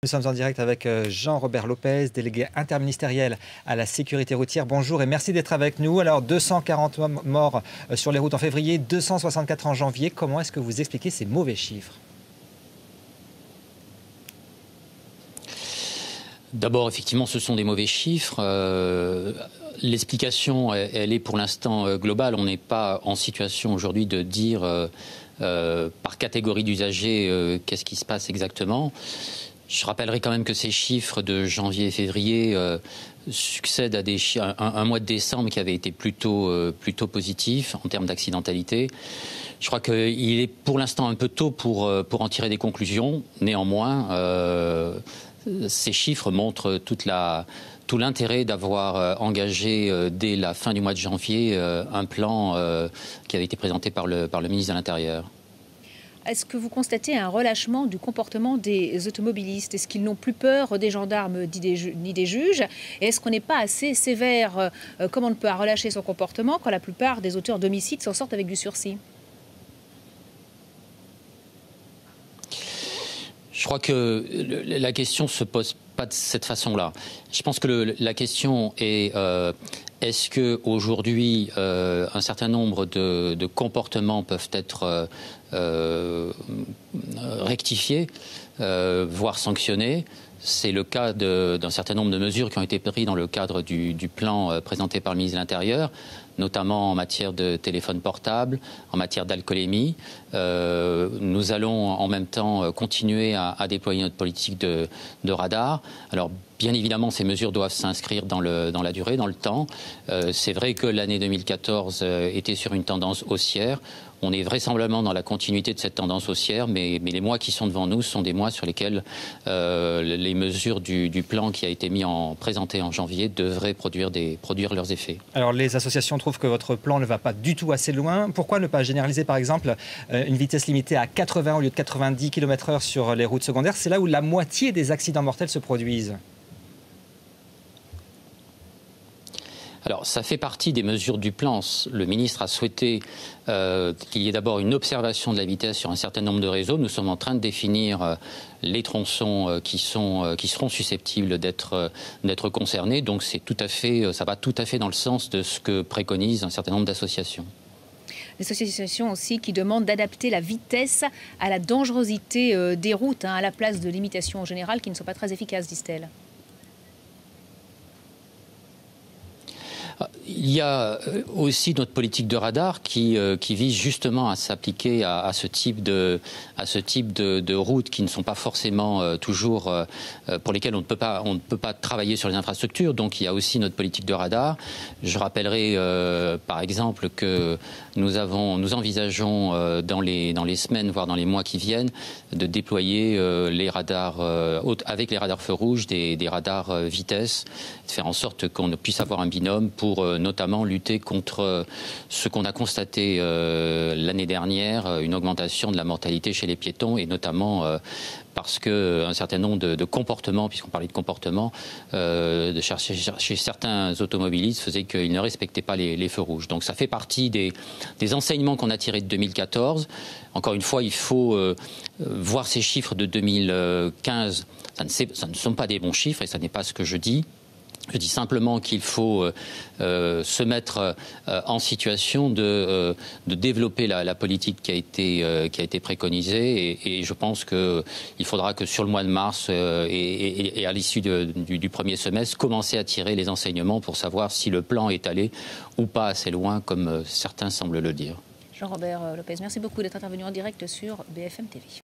Nous sommes en direct avec Jean-Robert Lopez, délégué interministériel à la sécurité routière. Bonjour et merci d'être avec nous. Alors 240 morts sur les routes en février, 264 en janvier. Comment est-ce que vous expliquez ces mauvais chiffres? D'abord, effectivement, ce sont des mauvais chiffres. L'explication, elle est pour l'instant globale. On n'est pas en situation aujourd'hui de dire par catégorie d'usagers qu'est-ce qui se passe exactement. Je rappellerai quand même que ces chiffres de janvier et février succèdent à un mois de décembre qui avait été plutôt positif en termes d'accidentalité. Je crois qu'il est pour l'instant un peu tôt pour en tirer des conclusions. Néanmoins, ces chiffres montrent tout l'intérêt d'avoir engagé dès la fin du mois de janvier un plan qui avait été présenté par le ministre de l'Intérieur. Est-ce que vous constatez un relâchement du comportement des automobilistes? Est-ce qu'ils n'ont plus peur des gendarmes ni des juges? Et est-ce qu'on n'est pas assez sévère? Comment on peut relâcher son comportement quand la plupart des auteurs d'homicides s'en sortent avec du sursis? Je crois que la question ne se pose pas de cette façon-là. Je pense que la question est est-ce qu'aujourd'hui, un certain nombre de comportements peuvent être rectifiés, voire sanctionnés. C'est le cas d'un certain nombre de mesures qui ont été prises dans le cadre du plan présenté par le ministre de l'Intérieur, notamment en matière de téléphone portable, en matière d'alcoolémie. Nous allons en même temps continuer à déployer notre politique de radar. Alors, bien évidemment, ces mesures doivent s'inscrire dans la durée, dans le temps. C'est vrai que l'année 2014 était sur une tendance haussière. On est vraisemblablement dans la continuité de cette tendance haussière, mais les mois qui sont devant nous sont des mois sur lesquels les mesures du plan qui a été présenté en janvier devraient produire leurs effets. Alors les associations trouvent que votre plan ne va pas du tout assez loin. Pourquoi ne pas généraliser par exemple une vitesse limitée à 80 au lieu de 90 km/h sur les routes secondaires? C'est là où la moitié des accidents mortels se produisent. Alors, ça fait partie des mesures du plan. Le ministre a souhaité qu'il y ait d'abord une observation de la vitesse sur un certain nombre de réseaux. Nous sommes en train de définir les tronçons qui seront susceptibles d'être concernés. Donc, ça va tout à fait dans le sens de ce que préconisent un certain nombre d'associations. Des associations aussi qui demandent d'adapter la vitesse à la dangerosité des routes, à la place de limitations générales qui ne sont pas très efficaces, disent-elles. Il y a aussi notre politique de radar qui vise justement à s'appliquer à ce type de routes qui ne sont pas forcément toujours pour lesquelles on ne peut pas travailler sur les infrastructures. Donc il y a aussi notre politique de radar. Je rappellerai par exemple que nous envisageons dans les semaines, voire dans les mois qui viennent, de déployer les radars avec les radars feux rouges, des radars vitesse, de faire en sorte qu'on puisse avoir un binôme pour notamment lutter contre ce qu'on a constaté l'année dernière, une augmentation de la mortalité chez les piétons, et notamment parce qu'un certain nombre de comportements, puisqu'on parlait de comportements, chez certains automobilistes faisaient qu'ils ne respectaient pas les feux rouges. Donc ça fait partie des enseignements qu'on a tirés de 2014. Encore une fois, il faut voir ces chiffres de 2015. Ça ne sont pas des bons chiffres et ça n'est pas ce que je dis. Je dis simplement qu'il faut se mettre en situation de développer la politique qui a été préconisée et je pense qu'il faudra que sur le mois de mars et à l'issue du premier semestre, commencer à tirer les enseignements pour savoir si le plan est allé ou pas assez loin comme certains semblent le dire. Jean-Robert Lopez, merci beaucoup d'être intervenu en direct sur BFM TV.